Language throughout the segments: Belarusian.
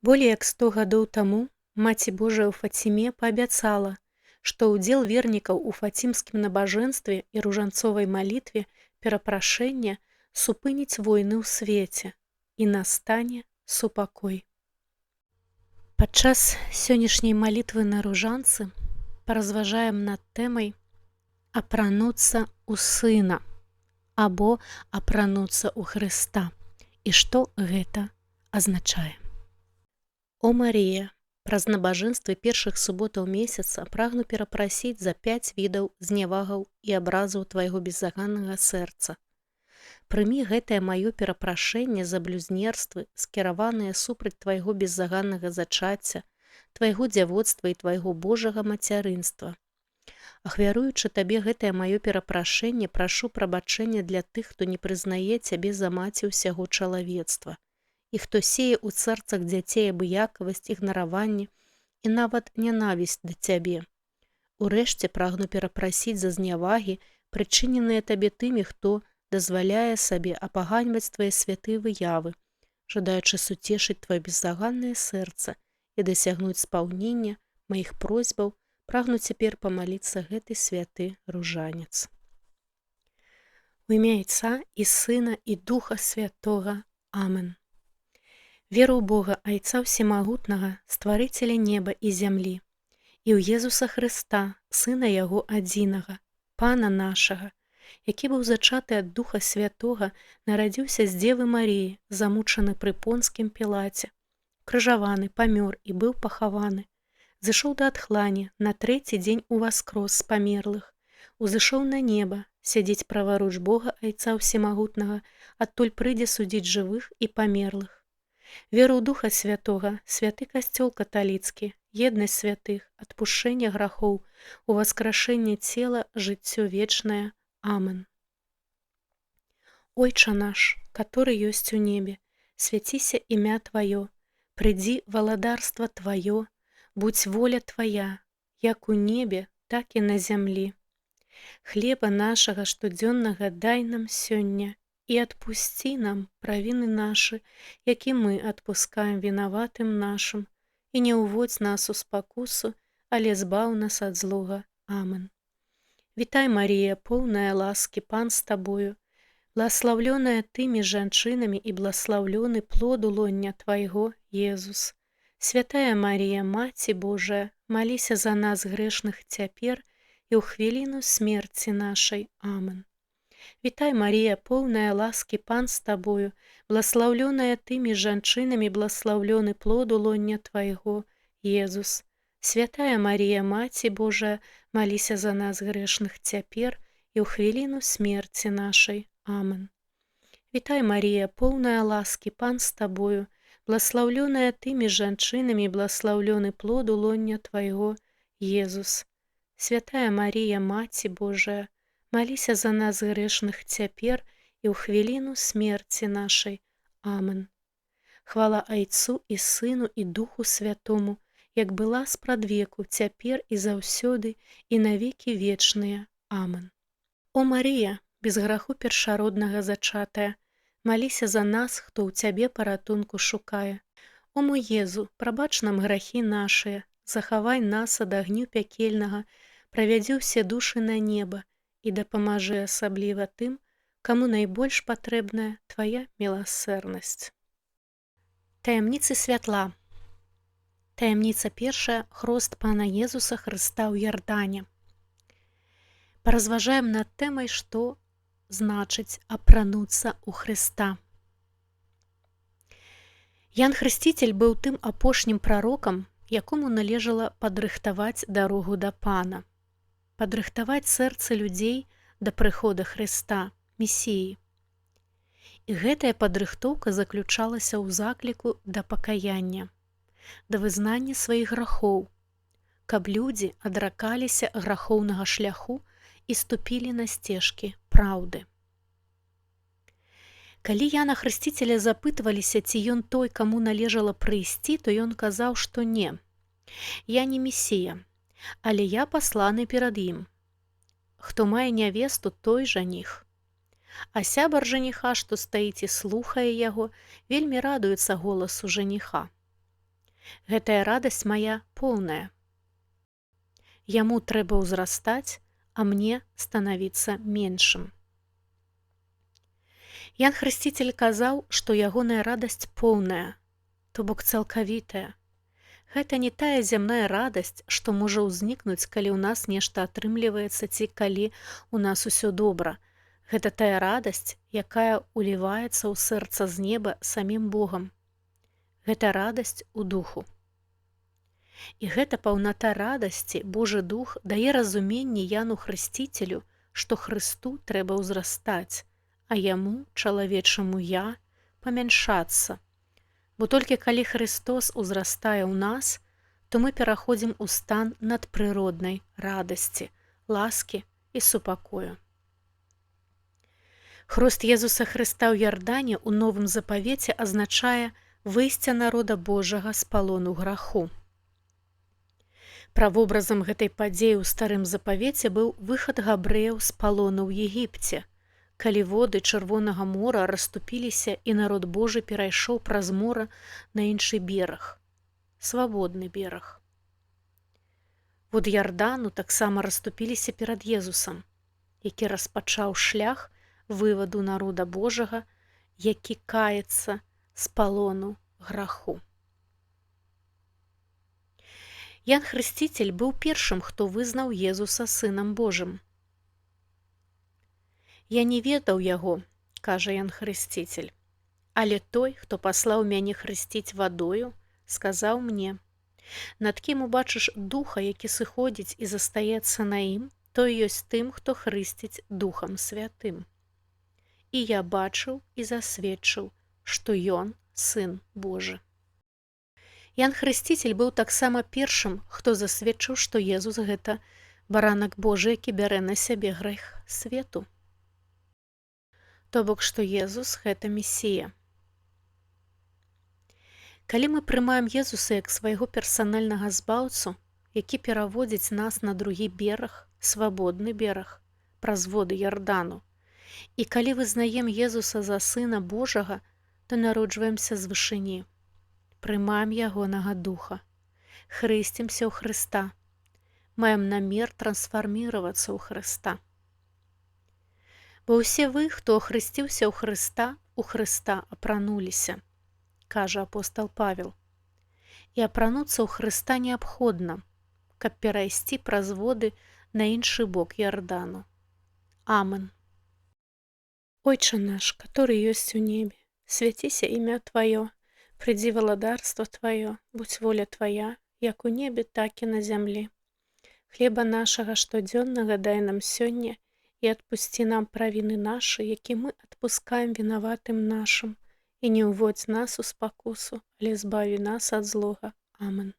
Болей як 100 гадоў таму Маці Божая ў Фаціме паабяцала, што ўдзел вернікаў у фацімскім набажэнстве і ружанцовай малітве перапрашэння супыніць войны ў свеце, і настане супакой. Падчас сённяшняй малітвы на ружанцы паразважаем над тэмай «Апрануцца ў Сына» або «Апрануцца ў Хрыста» і што гэта азначае. О Марія, праз набажэнствы першых суботаў месяца прагну перапрасіць за 5 відаў знявагаў і абразаў твайго беззаганнага сэрца. Прымі гэтае маё перапрашэнне за блюзнерствы, скіраваныя супраць твайго беззаганнага зачацця, твайго дзявоцтва і твайго Божага мацярынства. Ахвяруючы табе гэтае маё перапрашэнне, прашу прабачэння для тых, хто не прызнае цябе за маці ўсяго чалавецтва, і хто сее ў сэрцах дзяцей абыякавасць, ігнараванне і нават нянавісць да цябе. Урэшце прагну перапрасіць за знявагі, прычыненыя табе тымі, хто дазваляе сабе апаганьваць твае святыя выявы, жадаючы суцешыць твоё беззаганнае сэрца і дасягнуць спаўнення маіх просьбаў, прагну цяпер памаліцца гэты святы ружанец. У імя Отца і Сына і Духа Святога. Амен. Веру ў Бога, Айца Всемагутнага, Стварыцеля неба і зямлі, і ў Езуса Хрыста, Сына Яго адзінага, Пана нашага, які быў зачаты ад Духа Святога, нарадзіўся з Дзевы Маріі, замучаны пры Понскім Пілаце, крыжаваны, памёр і быў пахаваны, зышоў да адхлані, на 3-й дзень уваскрос з памерлых, узышоў на неба, сядзець праваруч Бога Айца Всемагутнага, адтуль прыйдзе судзіць жывых і памерлых. Веру ў Духа Святога, святы касцёл каталіцкі, еднасць святых, адпушчэнне грахоў, уваскрашэнне цела, жыццё вечнае. Амен. Ойча наш, который ёсць у небе, свяціся імя Тваё, прыдзі валадарства Тваё, будь воля Твая, як у небе, так і на зямлі. Хлеба нашага штодзённага дай нам сёння, і адпусці нам правіны нашы, які мы адпускаем вінаватым нашым, і не ўводзь нас у спакусу, але збаў нас ад злога. Амен. Вітай, Марія, поўная ласкі, Пан з табою, бласлаўлёная тымі жанчынамі і бласлаўлёны плод улоння Твайго, Езус. Святая Марія, Маці Божая, маліся за нас грэшных цяпер і ў хвіліну смерці нашай. Амен. Вітай, Марія, поўная ласкі, Пан з табою, бласлаўлёная тымі жанчынамі, бласлаўлёны плод улоння Твайго, Езус. Святая Марія, Маці Божая, маліся за нас грэшных цяпер і ў хвіліну смерці нашай. Амен. Вітай, Марія, поўная ласкі, Пан з табою, бласлаўлёная тымі жанчынамі, бласлаўлёны плод улоння Твайго, Езус. Святая Марія, Маці Божая, маліся за нас грэшных цяпер і ў хвіліну смерці нашай. Амен. Хвала Айцу і Сыну і Духу Святому, як была спрадвеку, цяпер і заўсёды, і навекі вечныя. Амен. О Марія, без граху першароднага зачатая, маліся за нас, хто ў Цябе паратунку шукае. О мой Езу, прабач нам грахі нашыя, захавай нас ад агню пякельнага, правядзі ўсе душы на неба і дапамажы асабліва тым, каму найбольш патрэбная Твая міласэрнасць. Таямніцы святла. Таямніца першая – хрост Пана Езуса Хрыста ў Ярдане. Паразважаем над тэмай, што значыць апрануцца ў Хрыста. Ян Хрысціцель быў тым апошнім прарокам, якому належала падрыхтаваць дарогу да Пана, падрыхтаваць сэрцы людзей да прыхода Хрыста, Месіі. І гэтая падрыхтоўка заключалася ў закліку да пакаяння, да вызнання сваіх грахоў, каб людзі адракаліся грахоўнага шляху і ступілі на сцежкі праўды. Калі Яна Хрысціцеля запытваліся, ці ён той, каму належала прыйсці, то ён казаў, што не. Я не Месія, але я пасланы перад ім. Хто мае нявесту, той жаніх. А сябар жаніха, што стаіць і слухае яго, вельмі радуецца голасу жаніха. Гэтая радасць мая поўная. Яму трэба ўзрастаць, а мне станавіцца меншым. Ян Хрысціцель казаў, што ягоная радасць поўная, то бок цалкавітая. Гэта не тая зямная радасць, што можа ўзнікнуць, калі ў нас нешта атрымліваецца ці калі ў нас усё добра. Гэта тая радасць, якая ўліваецца ў сэрца з неба самім Богам. Гэта радасць у духу. І гэта паўната радасці, Божы дух дае разуменне Яну Хрысціцелю, што Хрысту трэба ўзрастаць, а яму, чалавечаму я, памяншацца. Бо толькі калі Хрыстос узрастае ў нас, то мы пераходзім у стан надпрыроднай радасці, ласкі і супакою. Хрост Езуса Хрыста ў Ярдане ў Новым Запавеце азначае выйсце народа Божага з палону граху. Правобразам гэтай падзеі ў Старым Запавеце быў выхад габрэяў з палону ў Егіпце, калі воды Чырвонага мора расступіліся і народ Божы перайшоў праз мора на іншы бераг, свабодны бераг. Вод Ярдану таксама расступіліся перад Езусам, які распачаў шлях вываду народа Божага, які каецца з палону граху. Ян Хрысціцель быў першым, хто вызнаў Езуса сынам Божым. «Я не ведаў яго, – кажа Ян Хрысціцель, – але той, хто паслаў мяне хрысціць вадою, сказаў мне: над кім убачыш духа, які сыходзіць і застаецца на ім, той ёсць тым, хто хрысціць Духам Святым. І я бачыў і засведчыў, што ён сын Божы». Ян Хрысціцель быў таксама першым, хто засведчыў, што Езус – гэта баранак Божы, які бярэ на сябе грэх свету. То бок, што Езус – гэта Месія. Калі мы прымаем Езуса як свайго персанальнага збаўцу, які пераводзіць нас на другі бераг, свабодны бераг, праз воды Ярдану, і калі вызнаем Езуса за Сына Божага, то народжваемся з вышыні, прымаем ягонага духа, хрысцімся ў Хрыста, маем намер трансфарміравацца ў Хрыста. Бо ўсе вы, хто охрысціўся ў Хрыста апрануліся, кажа апостал Павел. І апрануцца ў Хрыста неабходна, каб перайсці праз воды на іншы бок Ярдану. Амен. Ойче наш, который ёсць у небе, свяціся імя Тваё, прыйдзі валадарства Тваё, будь воля Твая, як у небе, так і на зямлі. Хлеба нашага штодзённага дай нам сёння, і адпусці нам правіны нашы, які мы адпускаем вінаватым нашым, і не ўводзь нас у спакусу, але збаві нас ад злога. Амен.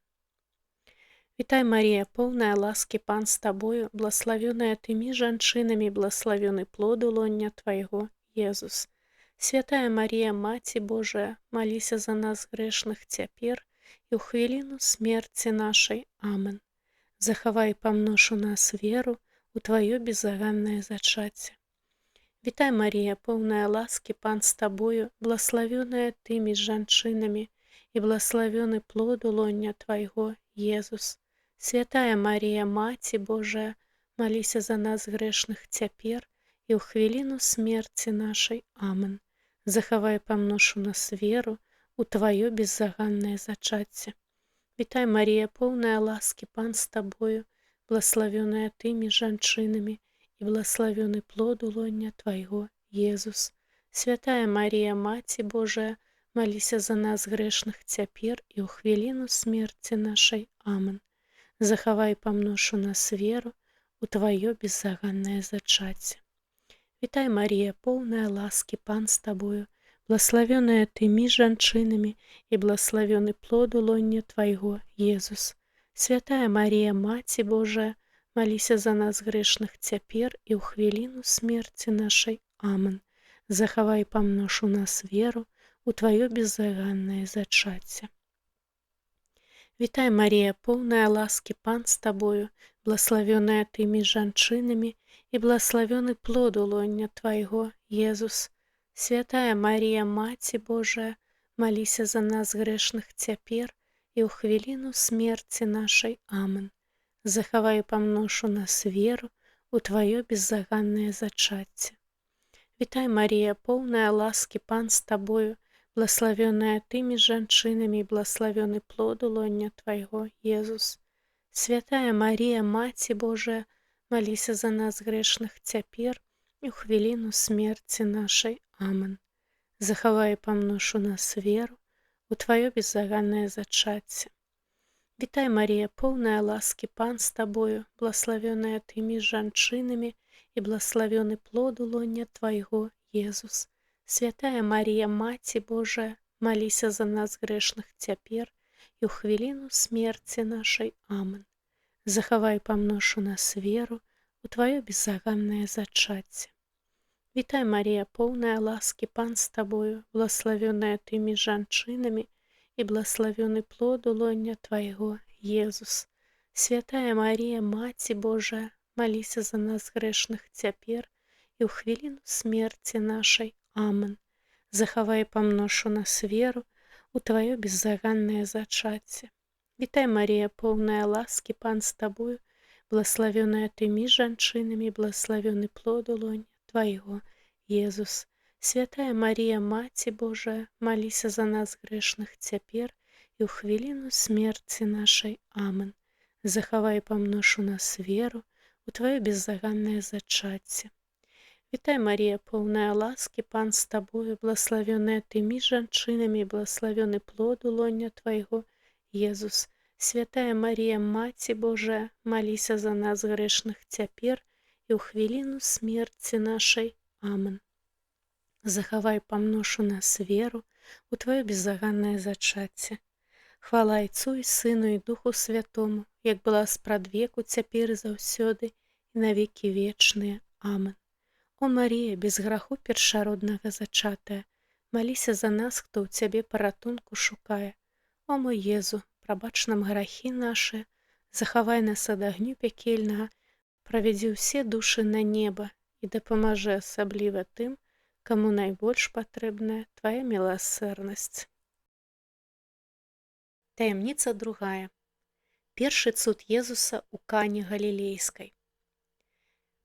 Вітай, Марія, поўная ласкі, Пан з табою, блаславёная тымі жанчынамі, блаславёны плод лоння Твайго, Езус. Святая Марія, Маці Божая, маліся за нас грэшных цяпер і ў хвіліну смерці нашай. Амен. Захавай і памнож у нас веру у Тваё безаганнае зачацце. Вітай, Марія, поўная ласкі, Пан з табою, блаславёная тымі жанчынамі і блаславёны плод лоння Твайго, Езус. Святая Марія, Маці Божая, маліся за нас грэшных цяпер і ў хвіліну смерці нашай. Амен. Захавай і памнож у нас веру у Тваё безаганнае зачацце. Вітай, Марія, поўная ласкі, Пан з табою, блаславёная тымі жанчынамі і блаславёны плод лоння Твайго, Езус. Святая Марія, Маці Божая, маліся за нас грэшных цяпер і ў хвіліну смерці нашай. Амен. Захавай і памнож у нас веру у Тваё безаганнае зачацце. Вітай, Марія, поўная ласкі, Пан з табою, блаславёная тымі жанчынамі і блаславёны плод лоння Твайго, Езус. Святая Марія, Маці Божая, маліся за нас грэшных цяпер і ў хвіліну смерці нашай. Амен. Захавай і памнож у нас веру у Тваё безаганнае зачацце. Вітай, Марія, поўная ласкі, Пан з табою, блаславёная тымі жанчынамі і блаславёны плод лоння Твайго, Езус. Святая Марія, Маці Божая, маліся за нас грэшных цяпер і ў хвіліну смерці нашай. Амен. Захавай і памношу нас веру у Тваё беззаганнае зачацце. Вітай, Марія, поўная ласкі, Пан з Табою, блаславёная тымі жанчынамі, і блаславёны плод у лоня Твайго, Езус. Святая Марія, Маці Божая, маліся за нас грэшных цяпер і ў хвіліну смерці нашай. Амен. Захавай і памношу нас веру у Тваё беззаганнае зачацце. Вітай, Марія, поўная ласкі, Пан з Табою, блаславёная тымі жанчынамі, і блаславёны плод у лоня Твайго, Езус. Святая Марія, Маці Божая, маліся за нас грэшных цяпер і ў хвіліну смерці нашай. Амен. Захавай і памношу нас веру у Тваё беззаганнае зачацце. Вітай, Марія, поўная ласкі, Пан з Табою, блаславёная тымі жанчынамі, і блаславёны плод у лоня Твайго, Езус. Святая Марія, Маці Божая, маліся за нас грэшных цяпер і ў хвіліну смерці нашай. Амен. Захавай і памношу нас веру у Тваё беззаганнае зачацце. Вітай, Марія, поўная ласкі, Пан з Табою, блаславёная тымі жанчынамі, блаславёны плод у лоня Твайго, Езус. Святая Марія, Маці Божая, маліся за нас грэшных цяпер і ў хвіліну смерці нашай. Амен. Захавай і памношу нас веру у Тваё беззаганнае зачацце. Вітай, Марія, поўная ласкі, Пан з Табою, блаславёная тымі жанчынамі, блаславёны плод у лоня Твайго, Езус. Святая Марія, Маці Божая, маліся за нас грэшных цяпер і ў хвіліну смерці нашай. Амен. Захавай, памношу нас веру у Тваё беззаганнае зачацце. Хвала Айцу і Сыну і Духу Святому, як была спрадвеку, цяпер і заўсёды, і навекі вечныя. Амен. О Марія, без граху першароднага зачатая, маліся за нас, хто ў Цябе паратунку шукае. О мой Езу, прабач нам грахі нашы, захавай нас ад агню пякельнага, правядзі ўсе душы на неба і дапамажы асабліва тым, каму найбольш патрэбная Твая міласэрнасць. Таямніца другая. Першы цуд Езуса ў Кані Галілейскай.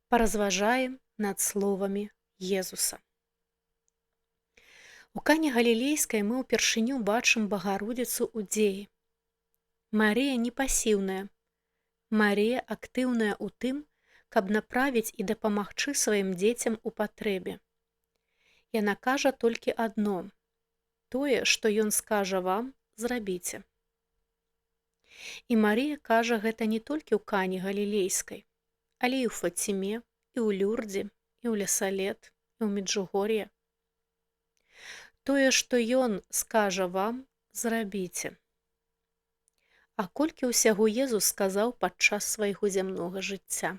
Паразважаем над словамі Езуса. У Кані Галілейскай мы ўпершыню бачым Багародзіцу ў дзеі. Марыя не пасіўная. Марія актыўная ў тым, каб направіць і дапамагчы сваім дзецям у патрэбе. Яна кажа толькі адно: тое, што ён скажа вам, зрабіце. І Марія кажа гэта не толькі ў Кані Галілейскай, але і ў Фаціме, і ў Люрдзе, і ў Лесалет, і ў Меджугор'е. Тое, што ён скажа вам, зрабіце. А колькі ўсяго Езус сказаў падчас свайго зямнога жыцця?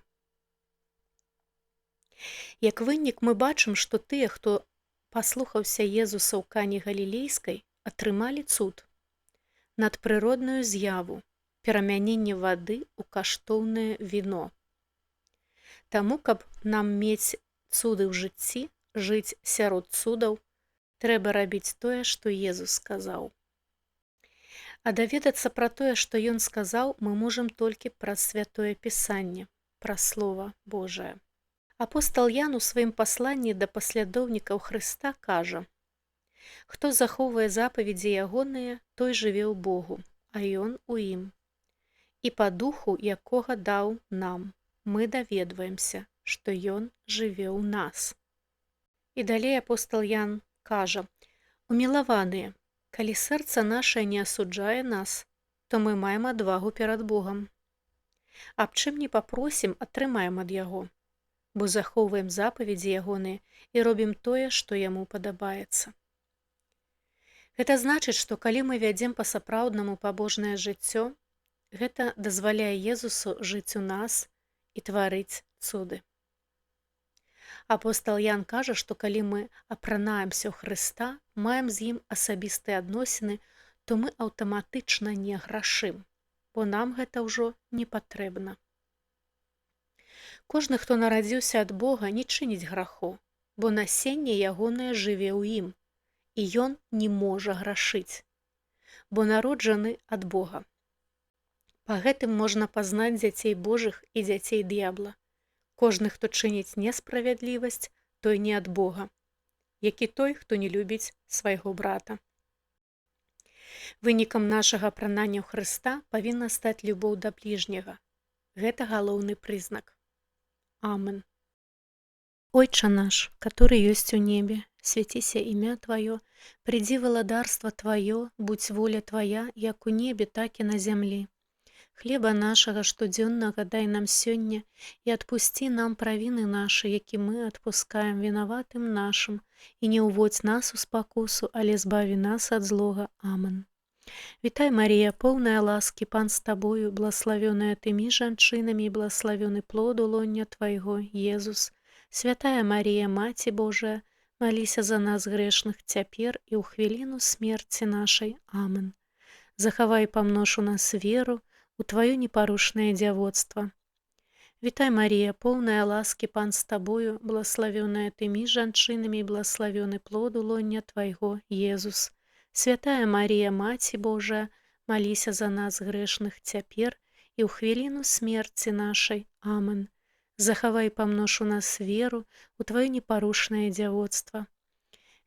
Як вынік мы бачым, што тыя, хто паслухаўся Езуса ў Кані Галілейскай, атрымалі цуд, надпрыродную з'яву, перамяненне вады ў каштоўнае віно. Таму, каб нам мець цуды ў жыцці, жыць сярод цудаў, трэба рабіць тое, што Езус сказаў. А даведацца пра тое, што ён сказаў, мы можам толькі праз Святое Пісанне, праз Слова Божае. Апостал Ян у сваім пасланні да паслядоўнікаў Хрыста кажа: «Хто захоўвае запаведзі ягоныя, той жыве ў Богу, а ён у ім. І па духу, якога даў нам, мы даведваемся, што ён жыве ў нас». І далей апостал Ян кажа: «Умілаваныя, калі сэрца нашае не асуджае нас, то мы маем адвагу перад Богам. Аб чым не папросім, атрымаем ад Яго, бо захоўваем запаведзі ягоныя і робім тое, што яму падабаецца». Гэта значыць, што калі мы вядзем па-сапраўднаму пабожнае жыццё, гэта дазваляе Езусу жыць у нас і тварыць цуды. Апостал Ян кажа, што калі мы апранаемся ў Хрыста, маем з ім асабістыя адносіны, то мы аўтаматычна не грашым, бо нам гэта ўжо не патрэбна. Кожны, хто нарадзіўся ад Бога, не чыніць граху, бо насенне ягонае жыве ў ім, і ён не можа грашыць. бо народжаны ад Бога. Па гэтым можна пазнаць дзяцей Божых і дзяцей д'ябла. Кожны, хто чыніць несправядлівасць, той не ад Бога, як і той, хто не любіць свайго брата. Вынікам нашага апранання ў Хрыста павінна стаць любоў да бліжняга. Гэта галоўны прызнак. Амен. Отче наш, который есть у небе, святися імя Твое, приди владарство Твое, будь воля Твоя, як у небе, так и на земле. Хлеба нашага штодзённага дай нам сёння, и отпусти нам правины наши, які мы отпускаем виноватым нашим, и не уводь нас у спокусу, але збави нас от злога. Амен. Вітай, Марія, полная ласки, Пан с Тобою, благословенная Тыми жанчынами, и благословенный плод лоння Твоего, Иисус. Святая Марія, Маці Божия, молися за нас грешных цяпер і ў хвіліну смерці нашай. Амен. Захавай памнож у нас веру, у Твое непорушное дзявоцтва. Вітай, Марія, полная ласки, Пан с Тобою, благословенная Тыми жанчынами, и благословенный плод лоння Твоего, Иисус. Святая Марія, Маці Божия, молися за нас грешных цяпер і ў хвіліну смерці нашай. Амен. Захавай памнож у нас веру, у Твое непорушное дзявоцтва.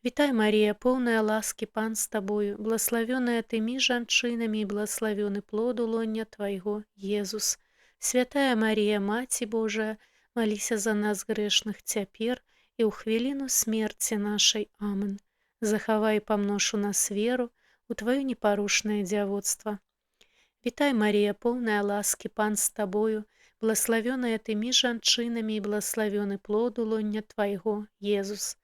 Вітай, Марія, полная ласки, Пан с Тобою, благословенная Тыми жанчынами, и благословенный плод лоння Твоего, Иисус. Святая Марія, Маці Божия, молися за нас грешных цяпер і ў хвіліну смерці нашай. Амен. Захавай памнож у нас веру, у Твое непорушное дзявоцтва. Вітай, Марія, полная ласки, Пан с Тобою, благословенная Тыми жанчынами, и благословенный плод лоння Твоего, Иисус.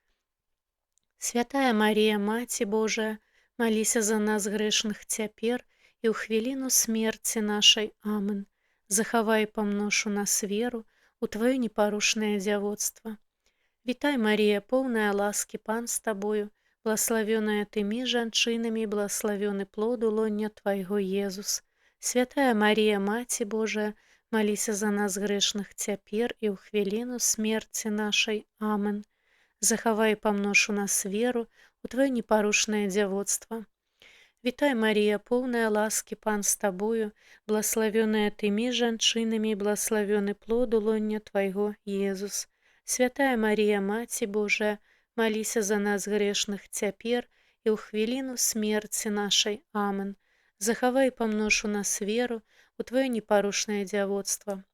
Святая Марія, Маці Божия, молися за нас грешных цяпер і ў хвіліну смерці нашай. Амен. Захавай памнож у нас веру, у Твое непорушное дзявоцтва. Вітай, Марія, полная ласки, Пан с Тобою, благословенная Тыми жанчынами, и благословенный плод лоння Твоего, Иисус. Святая Марія, Маці Божия, молися за нас грешных цяпер і ў хвіліну смерці нашай. Амен. Захавай памнож у нас веру, у Твое непорушное дзявоцтва. Вітай, Марія, полная ласки, Пан с Тобою, благословенная Тыми жанчынами, и благословенный плод лоння Твоего, Иисус. Святая Марія, Маці Божия, молися за нас грешных цяпер і ў хвіліну смерці нашай. Амен. Захавай памнож у нас веру, у Твое непорушное дзявоцтва.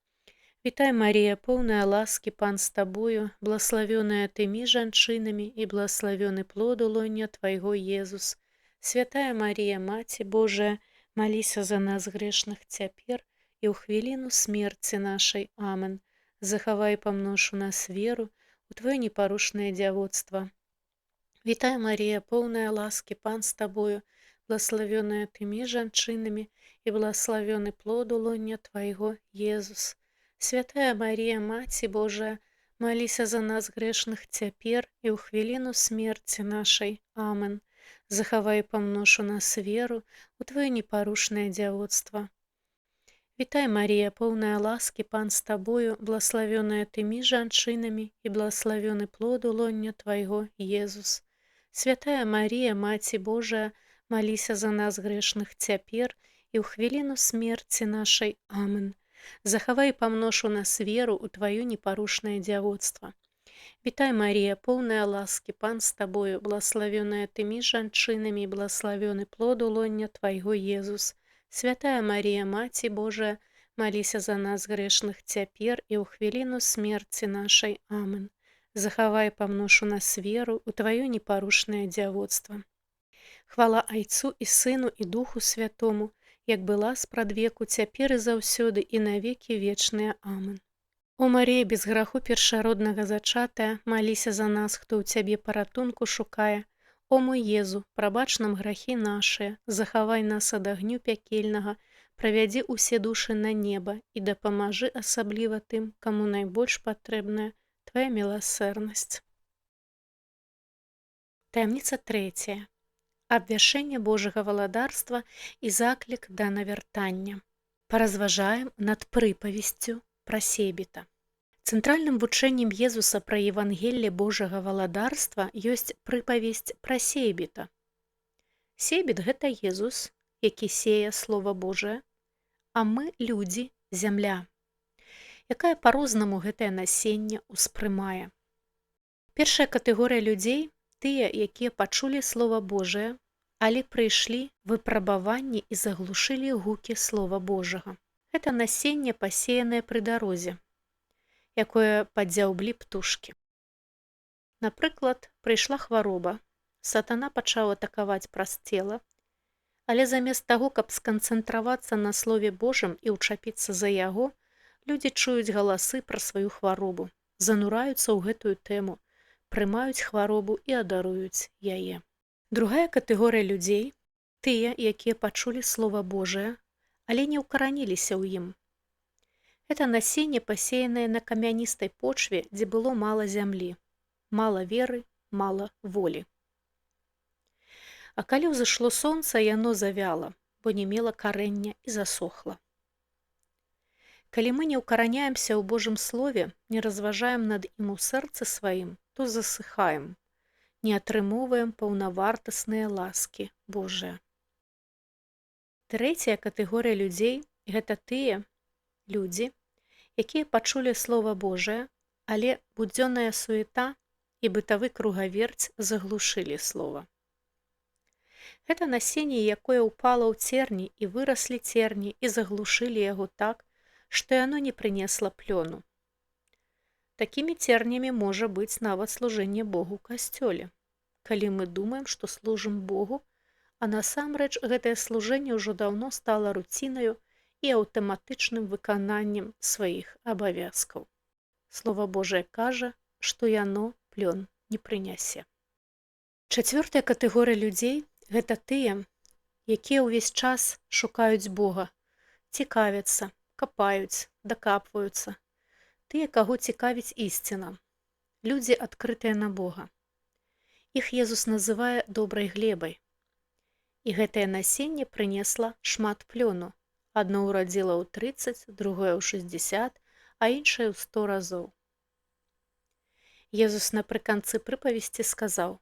Вітай, Марія, полная ласки, Пан с Тобою, благословенная Тыми жанчынами, и благословенный плод лоння Твоего, Иисус. Святая Марія, Маці Божия, молися за нас грешных цяпер і ў хвіліну смерці нашай. Амен. Захавай памнож у нас веру, у Твое непорушное дзявоцтва. Вітай, Марія, полная ласки, Пан с Тобою, благословенная Тыми жанчынами, и благословенный плод лоння Твоего, Иисус. Святая Марія, Маці Божия, молися за нас грешных цяпер і ў хвіліну смерці нашай. Амен. Захавай памнож у нас веру, у Твое непорушное дзявоцтва. Вітай, Марія, полная ласки, Пан с Тобою, благословенная Тыми жанчынами, и благословенный плод лоння Твоего, Иисус. Святая Марія, Маці Божия, молися за нас грешных цяпер і ў хвіліну смерці нашай. Амен. Захавай памнож у нас веру, у Твое непорушное дзявоцтва. Вітай, Марія, полная ласки, Пан с Тобою, благословенная Тыми жанчынами, и благословенный плод лоння Твоего, Иисус. Святая Марія, Маці Божия, молися за нас грешных цяпер і ў хвіліну смерці нашай. Амен. Захавай памнож у нас веру, у Твое непорушное дзявоцтва. Хвала Айцу і Сыну і Духу Святому, як была спрадвеку, цяпер і заўсёды і навекі вечныя. Амен. О Марія, без граху першароднага зачатая, молися за нас, хто ў Цябе паратунку шукае. О мой Езу, прабач нам грахі нашыя, захавай нас ад агню пякельнага, правядзі ўсе душы на неба і дапамажы асабліва тым, каму найбольш патрэбная Твая міласэрнасць. Таямніца 3. Абвяшчэнне Божага валадарства і заклік да навяртання. Паразважаем над прыпавесцю пра Себіта. Цэнтральным вучэннем Езуса пра Евангелле Божага валадарства ёсць прыпавесць пра Себіта. Себіт – гэта Езус, які сее Слова Божае, а мы, людзі, зямля, якая па-рознаму гэтае насенне ўспрымае. Першая катэгорыя людзей – тыя, якія пачулі Слова Божае, але прыйшлі выпрабаванні і заглушылі гукі Слова Божага. Гэта насенне, пасеянае пры дарозе, якое падзяўблі птушкі. Напрыклад, прыйшла хвароба, сатана пачаў атакаваць праз цела, але замест таго, каб сканцэнтравацца на Слове Божым і ўчапіцца за яго, людзі чуюць галасы пра сваю хваробу, занураюцца ў гэтую тэму, прымаюць хваробу і адаруюць яе. Другая катэгорыя людзей – тыя, якія пачулі Слова Божае, але не ўкараніліся ў ім. Гэта насенне, пасеянае на камяністай почве, дзе было мала зямлі, мала веры, мала волі. А калі ўзышло сонца, яно завяла, бо не мела карэння і засохла. Калі мы не ўкараняемся ў Божым Слове, не разважаем над ім у сэрцы сваім, то засыхаем, не атрымоўваем паўнавартасныя ласкі Божыя. Трэцяя катэгорыя людзей – гэта тыя людзі, якія пачулі Слова Божае, але будзённая суета і бытавы кругаверць заглушылі Слова. Гэта насенне, якое ўпала ў церні і выраслі церні і заглушылі яго так, што яно не прынесла плёну. Такімі цернямі можа быць нават служэнне Богу ў касцёле, калі мы думаем, што служым Богу, а насамрэч гэтае служэнне ўжо даўно стала руцінаю і аўтаматычным выкананнем сваіх абавязкаў. Слова Божае кажа, што яно плён не прынясе. Чацвёртая катэгорыя людзей – гэта тыя, якія ўвесь час шукаюць Бога, цікавяцца, капаюць, дакапваюцца. Тыя, каго цікавіць ісціна. Людзі, адкрытыя на Бога. Іх Езус называе добрай глебай. І гэтае насенне прынесла шмат плёну. Адно ўрадзіла ў 30, другое ў 60, а іншае ў 100 разоў. Езус напрыканцы прыпавесці сказаў: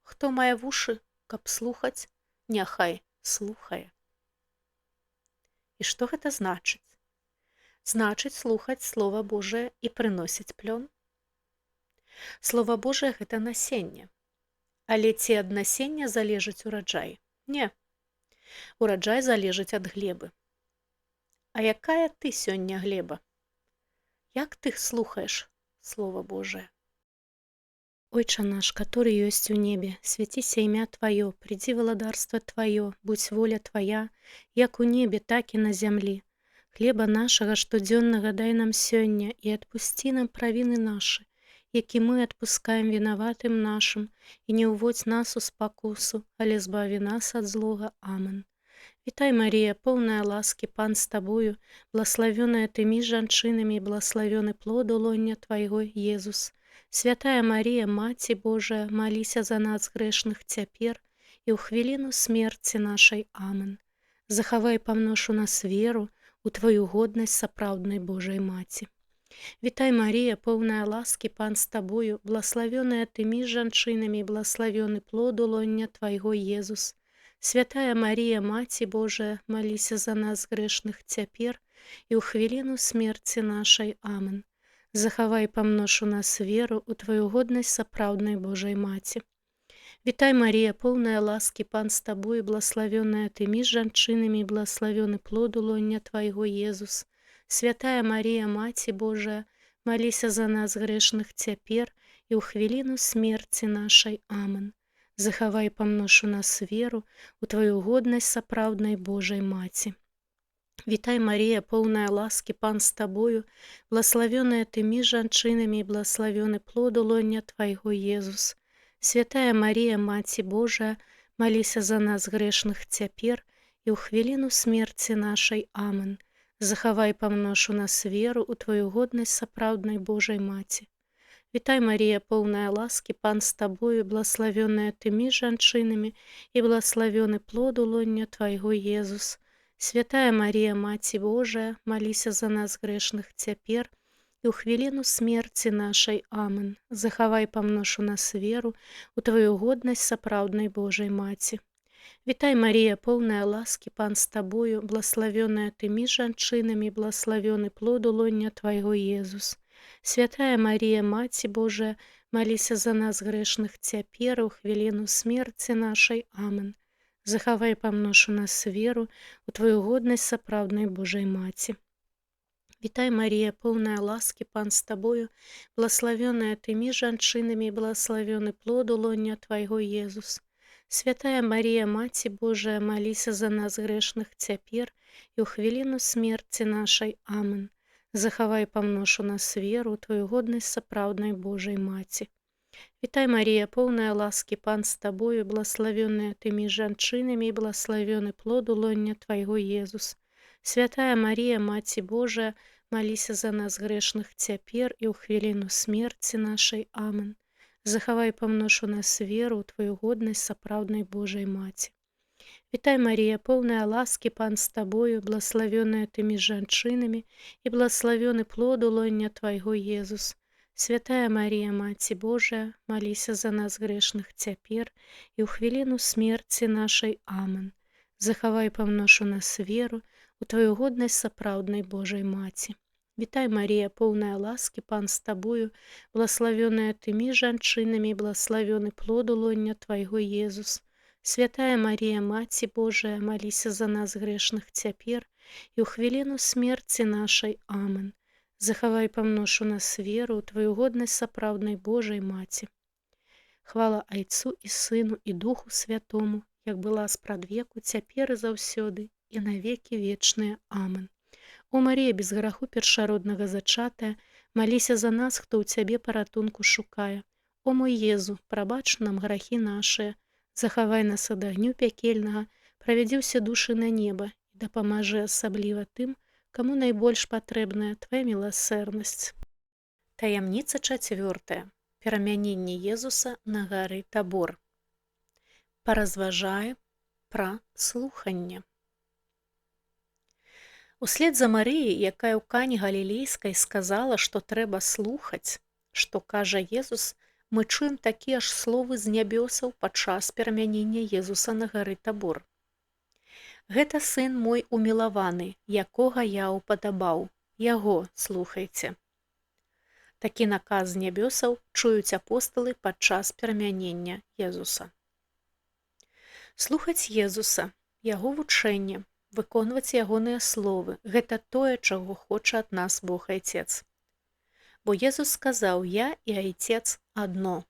«Хто мае вушы, каб слухаць, няхай слухае». І што гэта значыць? Значыць, слухаць Слова Божае і прыносіць плён. Слова Божае – гэта насенне. Але ці ад насення залежыць ураджай? Не. Ураджай залежыць ад глебы. А якая ты сёння глеба? Як ты слухаеш Слова Божае? Ойча наш, который ёсць у небе, свяціся імя Тваё, придзі валадарства Тваё, будзь воля Твая, як у небе, так і на зямлі. Хлеба нашага штодзённага дай нам сёння і адпусці нам правіны нашы, які мы адпускаем вінаватым нашым, і не ўводзь нас у спакусу, але збаві нас ад злога. Амэн. Вітай, Марія, поўная ласкі, Пан з табою, блаславёная ты між жанчынамі, і блаславёны плод лоння Твайго, Езус. Святая Марія, Маці Божая, маліся за нас грэшных цяпер і ў хвіліну смерці нашай. Амэн. Захавай памнож у нас веру, у Твою годнасць сапраўднай Божай Маці. Вітай, Марія, поўная ласкі, Пан з табою, блаславёная ты між жанчынамі, і блаславёны плод лоння Твайго, Езус. Святая Марія, Маці Божая, маліся за нас грэшных цяпер і ў хвіліну смерці нашай. Амэн. Захавай памнож у нас веру, у Тваю годнасць сапраўднай Божай Маці. Вітай, Марія, поўная ласкі, Пан з табою, блаславёная ты між жанчынамі, і блаславёны плод лоння Твайго, Езус. Святая Марія, Маці Божая, маліся за нас грэшных цяпер і ў хвіліну смерці нашай. Амэн. Захавай памнож у нас веру, у Тваю годнасць сапраўднай Божай Маці. Вітай, Марія, поўная ласкі, Пан з табою, блаславёная ты між жанчынамі, і блаславёны плод лоння Твайго, Езус. Святая Марія, Маці Божая, маліся за нас грэшных цяпер і ў хвіліну смерці нашай. Амэн. Захавай памнож у нас веру, у Тваю годнасць сапраўднай Божай Маці. Вітай, Марія, поўная ласкі, Пан з табою, блаславёная ты між жанчынамі, і блаславёны плод лоння Твайго, Езус. Святая Марія, Маці Божая, маліся за нас грэшных цяпер і ў хвіліну смерці нашай. Амэн. Захавай памнож у нас веру, у Тваю годнасць сапраўднай Божай Маці. Вітай, Марія, поўная ласкі, Пан з табою, блаславёная ты між жанчынамі, блаславёны плод лоння твайго Езус. Святая Марія, Маці Божая, маліся за нас грэшных цяпер у хвіліну смерці нашай. Амен. Захавай памнож у нас веру у твою годнасць сапраўднай Божай Маці. Вітай, Марія, поўная ласкі, Пан з табою, блаславёная ты між жанчынамі, блаславёны плод лоння твайго Езус. Святая Марія, Маці Божая, маліся за нас грэшных цяпер і ў хвіліну смерці нашай. Амен. Захавай памнож у нас веру, твою годнасць сапраўднай Божай Маці. Вітай, Марія, поўная ласкі, Пан з табою, блаславёная ты між жанчынамі і блаславёны плод лоння твайго Езус. Святая Марія, Маці Божая, маліся за нас грэшных цяпер і ў хвіліну смерці нашай. Амен. Захавай памнож у нас веру, твою годнасць сапраўднай Божай Маці. Вітай, Марія, поўная ласкі, Пан з табою, блаславёная ты між жанчынамі і блаславёны плод лоння твайго Езус. Святая Марія, Маці Божая, маліся за нас грэшных цяпер і ў хвіліну смерці нашай. Амен. Захавай памнож у нас веру у твою годнасць сапраўднай Божай Маці. Вітай, Марія, поўная ласкі, Пан з табою, блаславёная ты між жанчынамі, блаславёны плод лоння твайго Езус. Святая Марія, Маці Божая, маліся за нас грэшных цяпер і ў хвіліну смерці нашай. Амен. Захавай памнож у нас веру ў тваю годнасць сапраўднай Божай Маці. Хвала Айцу і Сыну і Духу Святому, як была спрадвеку, цяпер і заўсёды, і на векі вечныя. Амен. О Марія, без граху першароднага зачатая, маліся за нас, хто ў цябе паратунку шукае. О мой Езу, прабач нам грахі нашыя, захавай нас ад агню пякельнага, правядзі ўсе душы на неба і дапамажы асабліва тым, каму найбольш патрэбная твая міласэрнасць. Таямніца 4. Перамяненне Езуса на гары Табор. Паразважае пра слуханне. Услед за Марыяй, якая ў Кані Галілейскай сказала, што трэба слухаць, што кажа Езус, мы чуем такія ж словы з нябёсаў падчас перамянення Езуса на гары Табор. Гэта сын мой умілаваны, якога я ўпадабаў. Яго слухайце. Такі наказ з нябёсаў чуюць апосталы падчас перамянення Езуса. Слухаць Езуса, яго вучэнне, выконваць ягоныя словы – гэта тое, чаго хоча ад нас Бог Айцец. Бо Езус сказаў: «Я і Айцец адно».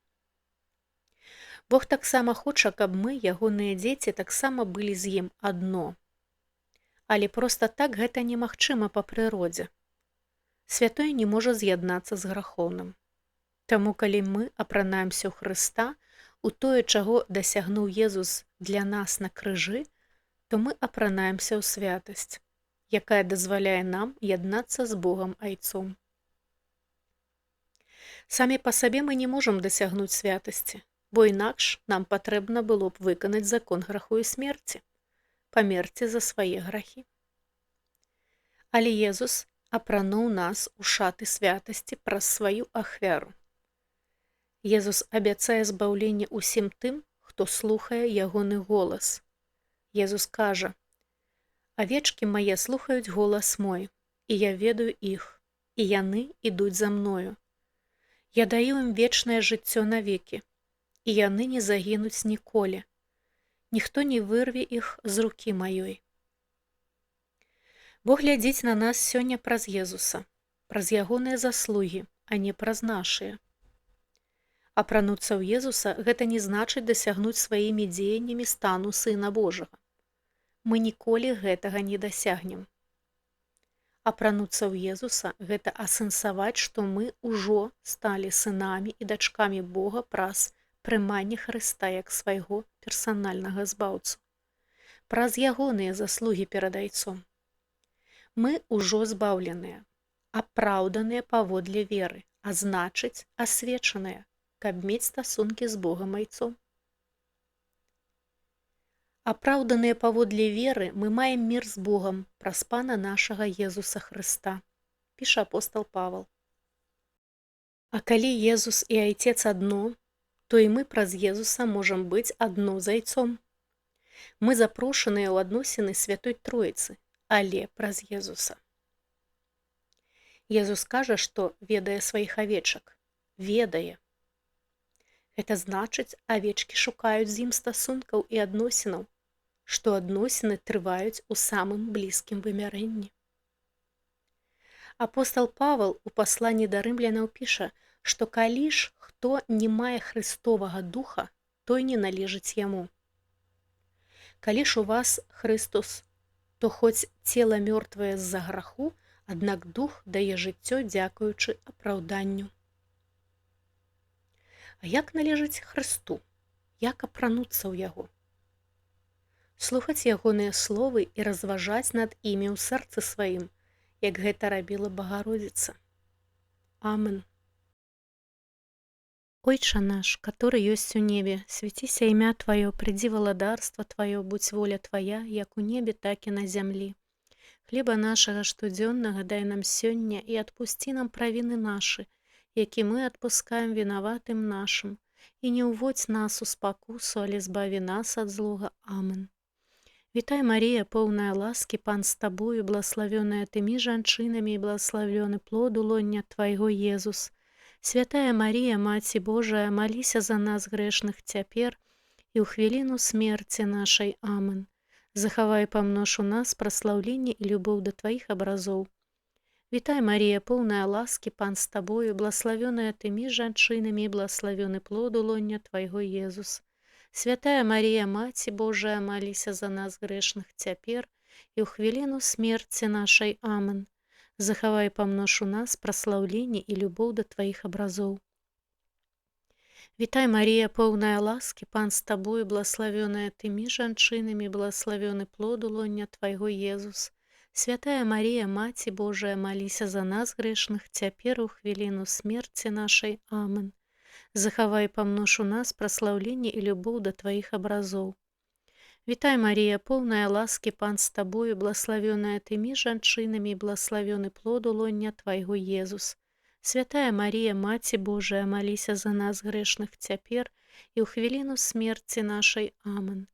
Бог таксама хоча, каб мы, ягоныя дзеці, таксама былі з ім адно. Але проста так гэта немагчыма па прыродзе. Святой не можа з'яднацца з грахоўным. Таму, калі мы апранаемся ў Хрыста, у тое, чаго дасягнуў Езус для нас на крыжы, то мы апранаемся ў святасць, якая дазваляе нам яднацца з Богам Айцом. Самі па сабе мы не можам дасягнуць святасці, бо інакш нам патрэбна было б выканаць закон граху і смерці, памерці за свае грахі. Але Езус апрануў нас у шаты святасці праз сваю ахвяру. Езус абяцае збаўленне ўсім тым, хто слухае ягоны голас. Езус кажа: «Авечкі мае слухаюць голас мой, і я ведаю іх, і яны ідуць за мною. Я даю ім вечнае жыццё навекі, і яны не загінуць ніколі. Ніхто не вырве іх з рукі маёй». Бог глядзіць на нас сёння праз Езуса, праз ягоныя заслугі, а не праз нашыя. Апрануцца ў Езуса – гэта не значыць дасягнуць сваімі дзеяннямі стану Сына Божага. Мы ніколі гэтага не дасягнем. Апрануцца ў Езуса – гэта асэнсаваць, што мы ўжо сталі сынамі і дачкамі Бога праз прыманне Хрыста як свайго персанальнага збаўцу, праз ягоныя заслугі перад Айцом. Мы ўжо збаўленыя, апраўданыя паводле веры, а значыць, асвечаныя, каб мець стасункі з Богам Айцом. Апраўданыя паводле веры, мы маем мір з Богам праз Пана нашага Езуса Хрыста, піша апостал Павал. А калі Езус і Айцец адно, то і мы праз Езуса можам быць адно з Айцом. Мы запрошаныя ў адносіны святой Троіцы, але праз Езуса. Езус кажа, што ведае сваіх авечак. Ведае. Гэта значыць, авечкі шукаюць з ім стасункаў і адносінаў, што адносіны трываюць у самым блізкім вымярэнні. Апостал Павал у пасланні да рымлянаў піша, што калі ж хто не мае Христовага духа, той не належыць яму. Калі ж у вас Христос, то хоць цела мёртвае з-за граху, аднак дух дае жыццё дзякуючы апраўданню. А як належыць Христу? Як апрануцца ў яго? Слухаць ягоныя словы і разважаць над імі ў сэрцы сваім, як гэта рабіла Багародзіца. Амен. Ойча наш, который ёсць у небе, свяціся імя Тваё, придзі валадарства Тваё, будь воля Твая, як у небе, так і на зямлі. Хлеба нашага штодзённага дай нам сёння і адпусці нам правіны нашы, які мы адпускаем вінаватым нашым, і не ўводзь нас у спакусу, але збаві нас ад злога. Амен. Вітай, Марія, поўная ласкі, Пан з табою, благословёная тымі жанчынамі і благословёны плод улоння Твайго, Езус. Святая Марія, Маці Божая, маліся за нас грэшных цяпер і ў хвіліну смерці нашай. Амен. Захавай памнож у нас праслаўленне і любоў да Тваіх абразоў. Вітай, Марія, поўная ласкі, Пан з табою, благословёная тымі жанчынамі і благословёны плод улоння Твайго, Езус. Святая Марія, Маці Божая, маліся за нас грэшных цяпер і ў хвіліну смерці нашай. Амен. Захавай памнож у нас праслаўленне і любоў да Тваіх абразоў. Вітай, Марія, поўная ласкі, Пан з табою, благословёная тымі жанчынамі, благословёны плод улоння Твайго, Езус. Святая Марія, Маці Божая, маліся за нас грэшных цяпер у хвіліну смерці нашай. Амен. Захавай памнож у нас праслаўленне і любоў да Тваіх абразоў. Вітай, Марія, поўная ласкі, Пан з табою, благословёная тымі жанчынамі, благословёны плод улоння Твайго, Езус. Святая Марія, Маці Божая, маліся за нас грэшных цяпер і ў хвіліну смерці нашай. Амен.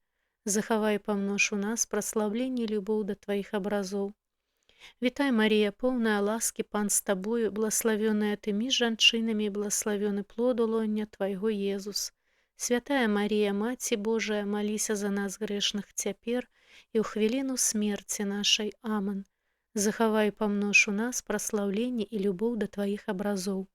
Захавай памнож у нас праслаўленне і любоў да Тваіх абразоў. Вітай, Марія, поўная ласкі, Пан з табою, благословёная тымі жанчынамі, благословёны плод улоння Твайго, Езус. Святая Марія, Маці Божая, маліся за нас грэшных цяпер і ў хвіліну смерці нашай. Амен. Захавай памнож у нас праслаўленне і любоў да Тваіх абразоў.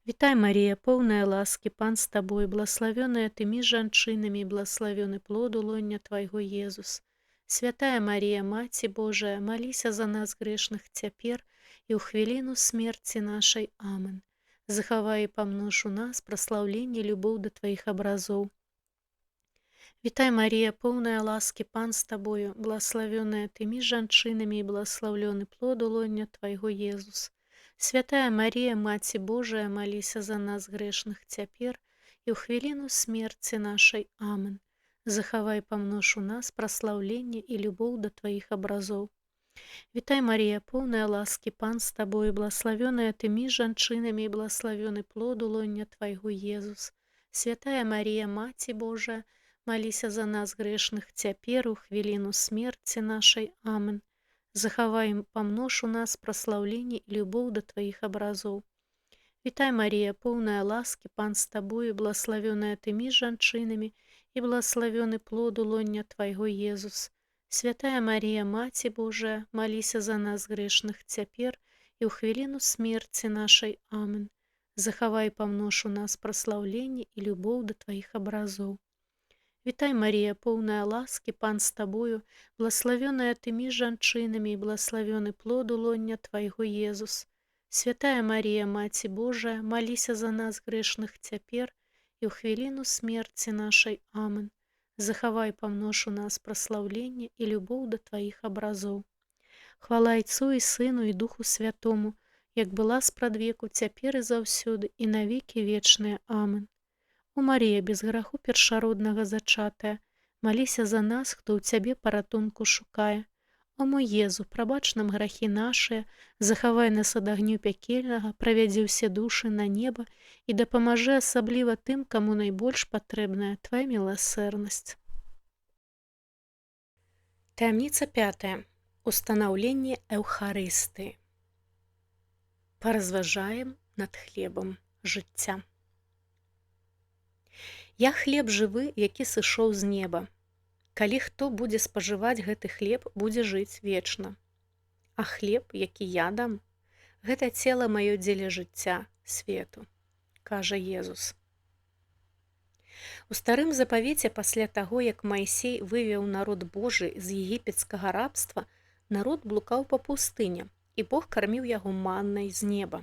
Вітай, Марія, поўная ласкі, Пан з табою, благословёная тымі жанчынамі, благословёны плод улоння Твайго, Езус. Святая Марія, Маці Божая, маліся за нас грэшных цяпер і ў хвіліну смерці нашай. Амен. Захавай памнож у нас праслаўленне і любоў да Тваіх абразоў. Вітай, Марія, поўная ласкі, Пан з табою, благословёная тымі жанчынамі і благословёны плод улоння Твайго, Езус. Святая Марія, Маці Божая, маліся за нас грэшных цяпер і ў хвіліну смерці нашай. Амен. Захавай памнож у нас праслаўленне і любоў да Тваіх абразоў. Вітай, Марія, поўная ласкі, Пан з табою, благословёная тымі жанчынамі і благословёны плод улоння Твайго, Езус. Святая Марія, Маці Божая, маліся за нас грэшных цяпер у хвіліну смерці нашай. Амен. Захавай памнож у нас праслаўленне і любоў да Тваіх абразоў. Вітай, Марія, поўная ласкі, Пан з табою, благословёная тымі жанчынамі і благословёны плод улоння Твайго, Езус. Святая Марія, Маці Божая, маліся за нас грэшных цяпер і ў хвіліну смерці нашай. Амен. Захавай памнож у нас праслаўленне і любоў да Тваіх абразоў. Вітай, Марія, поўная ласкі, Пан з табою, благословёная тымі жанчынамі і благословёны плод улоння Твайго, Езус. Святая Марія, Маці Божая, маліся за нас грэшных цяпер і ў хвіліну смерці нашай. Амен. Захавай памнож у нас праслаўленне і любоў да Тваіх абразоў. Хвала Айцу і Сыну і Духу Святому, як была спрадвеку, цяпер і заўсёды, і навекі вечныя. Амен. О Марія, без граху першароднага зачатая, маліся за нас, хто ў Цябе паратунку шукае. О мой Езу, прабач нам грахі нашыя, захавай нас ад агню пякельнага, правядзі ўсе душы на неба і дапамажы асабліва тым, каму найбольш патрэбная Твая міласэрнасць. Таямніца 5. Устанаўленне Эўхарыстыі. Паразважаем над хлебам жыцця. Я хлеб жывы, які сышоў з неба. Калі хто будзе спажываць гэты хлеб, будзе жыць вечна. А хлеб, які я дам, гэта цела маё дзеля жыцця свету, кажа Езус. У старым запавеце пасля таго, як Маісей вывеў народ Божы з егіпецкага рабства, народ блукаў па пустыне, і Бог карміў яго маннай з неба.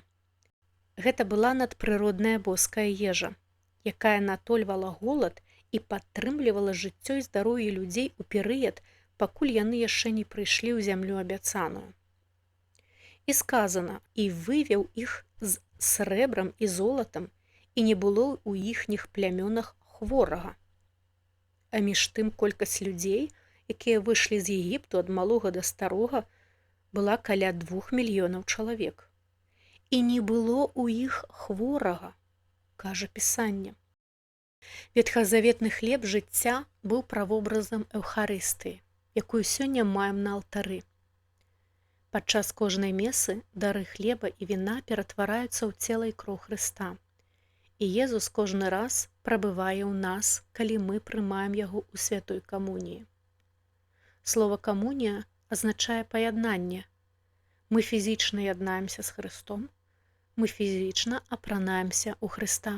Гэта была надпрыродная боская ежа, якая натольвала голад і падтрымлівала жыццё і здароўе людзей у перыяд, пакуль яны яшчэ не прыйшлі ў зямлю абяцаную. І сказана, і вывеў іх з срэбрам і золатам, і не было ў іхніх плямёнах хворага. А між тым колькасць людзей, якія выйшлі з Егіпту ад малога да старога, была каля 2 мільёнаў чалавек. І не было ў іх хворага, кажа Пісанне. Ветхазаветны хлеб жыцця быў правобразам Эўхарыстыі, якую сёння маем на алтары. Падчас кожнай месы дары хлеба і віна ператвараюцца ў цела і кроў Хрыста. І Езус кожны раз прабывае ў нас, калі мы прымаем яго ў святой камуніі. Слова камунія азначае паяднанне. Мы фізічна яднаемся з Хрыстом, мы фізічна апранаемся ў Хрыста.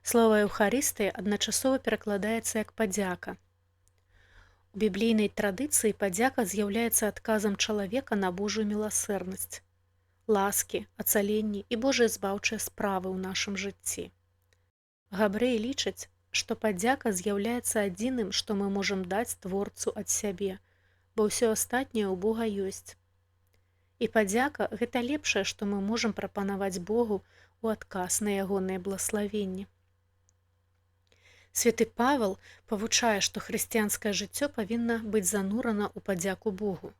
Слова Эўхарыстыя адначасова перакладаецца як падзяка. У біблійнай традыцыі падзяка з'яўляецца адказам чалавека на Божую міласэрнасць, ласкі, ацаленні і Божыя збаўчыя справы ў нашым жыцці. Габрэі лічаць, што падзяка з'яўляецца адзіным, што мы можам даць Творцу ад сябе, бо ўсё астатняе ў Бога ёсць. І падзяка – гэта лепшае, што мы можам прапанаваць Богу ў адказ на ягоныя блаславенні. Святы Павел павучае, што хрысціянскае жыццё павінна быць занурана ў падзяку Богу.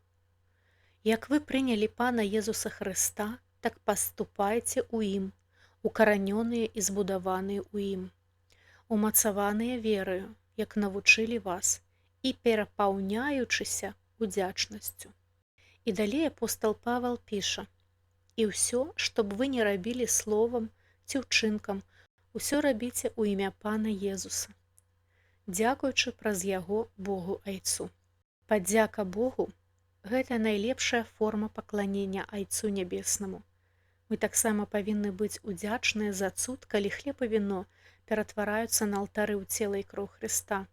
Як вы прынялі Пана Езуса Хрыста, так паступайце ў ім, укаранёныя і збудаваныя ў ім, умацаваныя вераю, як навучылі вас, і перапаўняючыся удзячнасцю. І далей апостал Павел піша: «І ўсё, што б вы не рабілі словам ці ўчынкам, усё рабіце ў імя Пана Езуса, дзякуючы праз яго Богу Айцу». Падзяка Богу – гэта найлепшая форма пакланення Айцу Нябеснаму. Мы таксама павінны быць удзячныя за цуд, калі хлеб і віно ператвараюцца на алтары ў цела і кроў Хрыста.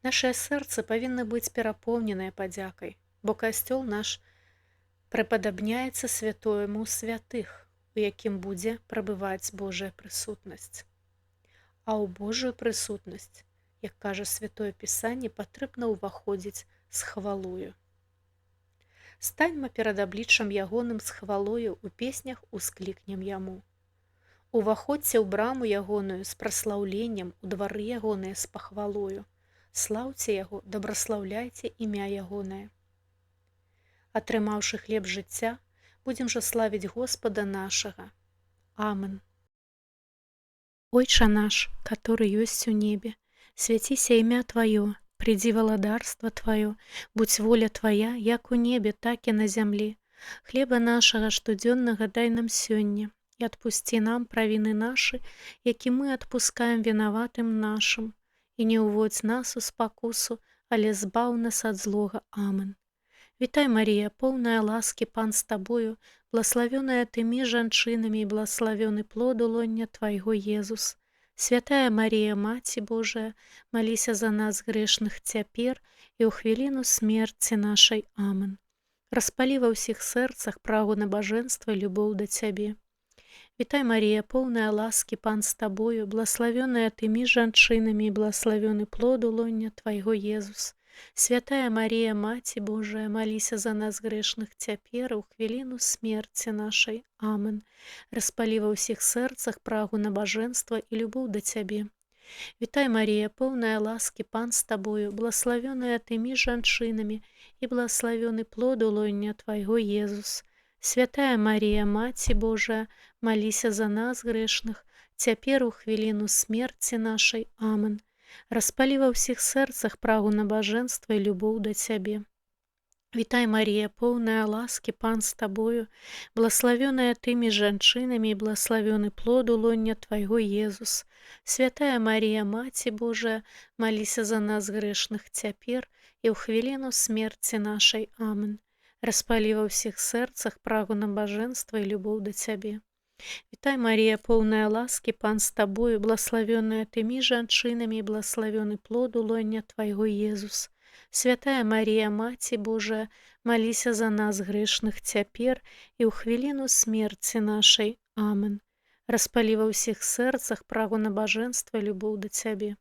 Нашае сэрцы павінны быць перапоўненыя падзякай, бо касцёл наш прыпадабняецца святойму святых, у якім будзе прабываць Божая прысутнасць. А ў Божую прысутнасць, як кажа Святое Пісанне, патрэбна ўваходзіць з хвалою. Станьма перад абліччам ягоным з хвалою, у песнях усклікнем яму. Уваходзьце ў браму ягоную з праслаўленнем, у двары ягоныя з пахвалою. Слаўце яго, дабраслаўляйце імя ягонае. Атрымаўшы хлеб жыцця, будзем жа славіць Господа нашага. Амэн. Ойча наш, который ёсць у небе, свяціся імя Тваё, придзі валадарства Тваё, будь воля Твая, як у небе, так і на зямлі. Хлеба нашага штодзённага дай нам сёння, і адпусці нам правіны нашы, які мы адпускаем вінаватым нашым. І не ўводзь нас у спакусу, але збаў нас ад злога. Амэн. Вітай, Марія, поўная ласкі, Пан з табою, блаславёная тымі жанчынамі і блаславёны плод улоння Твайго Езус. Святая Марія, Маці Божая, маліся за нас грэшных цяпер і ў хвіліну смерці нашай. Амэн. Распалі ва ўсіх сэрцах прагу набажэнства і любоў да Цябе. Вітай, Марія, поўная ласкі, Пан з табою, блаславёная тымі жанчынамі і блаславёны плод улоння Твайго Езус. Святая Марія, Маці Божая, маліся за нас грэшных цяпер і ў хвіліну смерці нашай. Амэн. Распалі ва ўсіх сэрцах прагу набажэнства і любоў да Цябе. Вітай, Марія, поўная ласкі, Пан з табою, блаславёная тымі жанчынамі і блаславёны плод улоння Твайго Езус. Святая Марія, Маці Божая, маліся за нас грэшных цяпер у хвіліну смерці нашай. Амэн. распалі ва ўсіх сэрцах прагу набажэнства і любоў да цябе. Вітай, Марія, поўная ласкі, Пан з табою, благаславёная тымі жанчынамі і благаславёны плод у лоня твайго, Езус. Святая Марія, Маці Божая, маліся за нас грэшных цяпер і ў хвіліну смерці нашай. Амен. Распалі ва ўсіх сэрцах прагу набажэнства і любоў да цябе. Вітай, Марія, поўная ласкі, Пан з табою, благаславёная тымі жанчынамі і благаславёны плод у лоня твайго, Езус. Святая Марія, Маці Божая, маліся за нас грэшных цяпер і ў хвіліну смерці нашай. Амен. Распалі ва ўсіх сэрцах прагу набажэнства і любоў да цябе.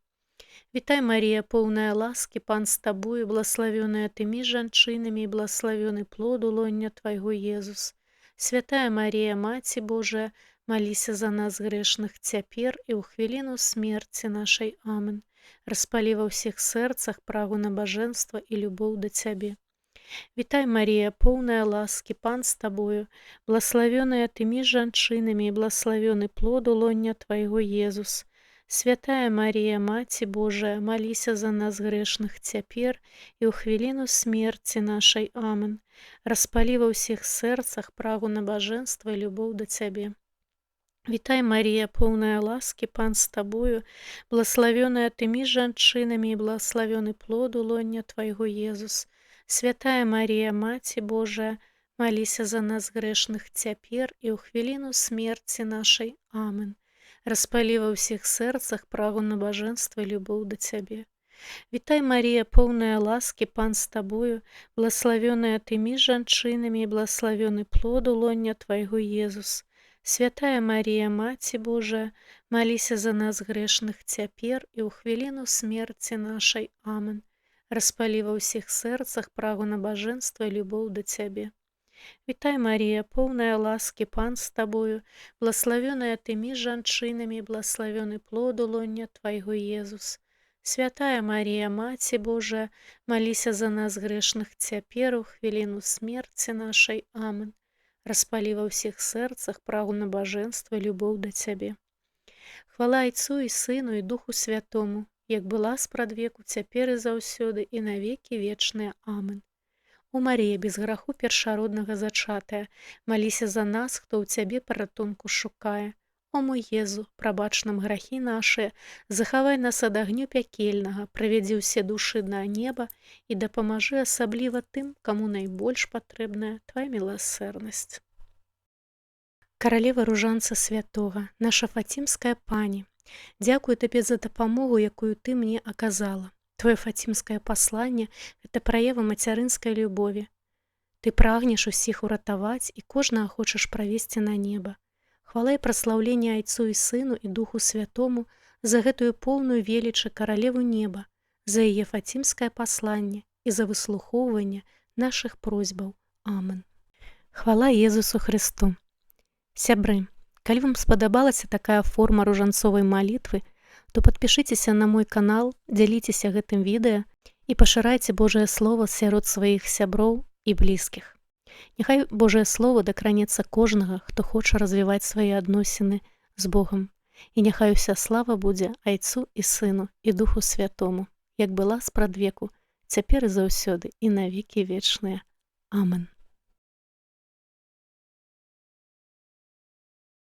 Вітай, Марія, поўная ласкі, Пан з табою, благаславёная тымі жанчынамі і благаславёны плод у лоня твайго, Езус. Святая Марія, Маці Божая, маліся за нас грэшных цяпер і ў хвіліну смерці нашай. Амен. Распалі ва ўсіх сэрцах прагу набажэнства і любоў да цябе. Вітай, Марія, поўная ласкі, Пан з табою, благаславёная тымі жанчынамі і благаславёны плод у лоня твайго, Езус. Святая Марія, Маці Божая, маліся за нас грэшных цяпер і ў хвіліну смерці нашай. Амен. Распалі ва ўсіх сэрцах прагу набажэнства і любоў да цябе. Вітай, Марія, поўная ласкі, Пан з табою, благаславёная тымі жанчынамі і благаславёны плод у лоня твайго, Езус. Святая Марія, Маці Божая, маліся за нас грэшных цяпер і ў хвіліну смерці нашай. Амен. Распалі ва ўсіх сэрцах прагу набажэнства і любоў да цябе. Вітай, Марія, поўная ласкі, Пан з табою, благаславёная тымі жанчынамі і благаславёны плод у лоня твайго, Езус. Святая Марія, Маці Божая, маліся за нас грэшных цяпер і ў хвіліну смерці нашай. Амен. Распалі ва ўсіх сэрцах прагу набажэнства і любоў да цябе. Вітай, Марія, поўная ласкі, Пан з табою, благаславёная тымі жанчынамі і благаславёны плод у лоня твайго, Езус. Святая Марія, Маці Божая, маліся за нас грэшных цяпер у хвіліну смерці нашай. Амен. Распалі ва ўсіх сэрцах прагу набажэнства і любоў да цябе. Хвала Айцу і Сыну і Духу Святому, як была спрадвеку, цяпер і заўсёды і навекі вечныя. Амен. О Марія, без граху першароднага зачатая, маліся за нас, хто ў цябе паратунку шукае. О мой Езу, прабач нам грахі нашыя, захавай нас ад агню пякельнага, правядзі ўсе душы на неба і дапамажы асабліва тым, каму найбольш патрэбная твая міласэрнасць. Каралева ружанца святога, наша фацімская пані, дзякую табе за дапамогу, якую ты мне аказала. Твоё фацімскае пасланне – гэта праява мацярынскай любові. Ты прагнеш усіх уратаваць і кожнага хочаш правесці на неба. Хвала і праслаўленне Айцу і Сыну і Духу Святому за гэтую поўную велічы каралеву неба, за яе фацімскае пасланне і за выслухоўванне нашых просьбаў. Амен. Хвала Езусу Хрысту. Сябры, калі вам спадабалася такая форма ружанцовай малітвы, то падпішыцеся на мой канал, дзяліцеся гэтым відэа і пашырайце Божае Слово сярод сваіх сяброў і блізкіх. Няхай Божае Слово дакранецца кожнага, хто хоча развіваць свае адносіны з Богам. І няхай уся слава будзе Айцу і Сыну і Духу Святому, як была спрадвеку, цяпер і заўсёды і навекі вечныя. Амен.